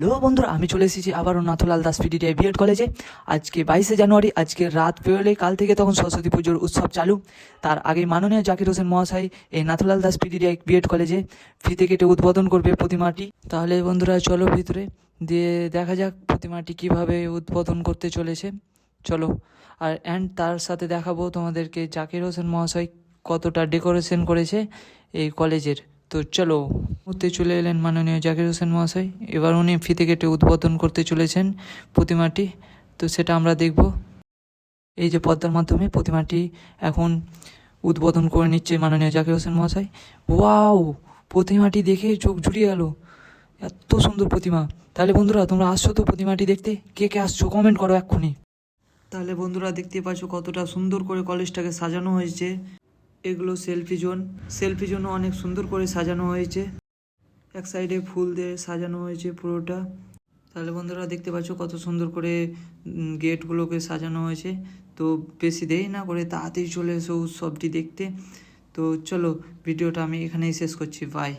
Hello বন্ধুরা, আমি চলে এসেছি আবারও নাথুলাল দাস পিডিটিআই বিএড কলেজে। আজকে 22শে জানুয়ারি, আজকে রাত পেরোলে কাল থেকে তখন সরস্বতী পুজোর উৎসব চালু। তার আগে মাননীয় জাকির হোসেন মহাশয় এই নাথুলাল দাস পিডিটিআই বিএড কলেজে ফিতে কেটে উদ্বোধন করবে প্রতিমাটি। তাহলে বন্ধুরা চলো ভিতরে দিয়ে দেখা যাক প্রতিমাটি কিভাবে উদ্বোধন করতে চলেছে। চলো, আর তার সাথে দেখাবো তোমাদেরকে জাকির হোসেন মহাশয় কতটা ডেকোরেশন করেছে এই কলেজের। তো চলো, মুহূর্তে চলে এলেন মাননীয় জাকির হোসেন মহাশয়। এবার উনি ফিতে কেটে উদ্বোধন করতে চলেছেন প্রতিমাটি। তো সেটা আমরা দেখব। এই যে পর্দার মাধ্যমে প্রতিমাটি এখন উদ্বোধন করে নিচ্ছে মাননীয় জাকির হোসেন মহাশয়। ওয়াও, প্রতিমাটি দেখে চোখ জুড়িয়ে গেল, এত সুন্দর প্রতিমা। তাহলে বন্ধুরা তোমরা আসছো তো প্রতিমাটি দেখতে? কে কে আসছো কমেন্ট করো এক্ষুনি। তাহলে বন্ধুরা দেখতে পাচ্ছ কতটা সুন্দর করে কলেজটাকে সাজানো হয়েছে। এগুলো সেলফি জোন অনেক সুন্দর করে সাজানো হয়েছে। এক সাইডে ফুল দিয়ে সাজানো হয়েছে পুরোটা। তাহলে বন্ধুরা দেখতে পাচ্ছ কত সুন্দর করে গেটগুলোকে সাজানো হয়েছে। তো বেশি দেরি না করে তাড়াতাড়ি চলে এসো উৎসবটি দেখতে। তো চলো, ভিডিওটা আমি এখানেই শেষ করছি। বাই।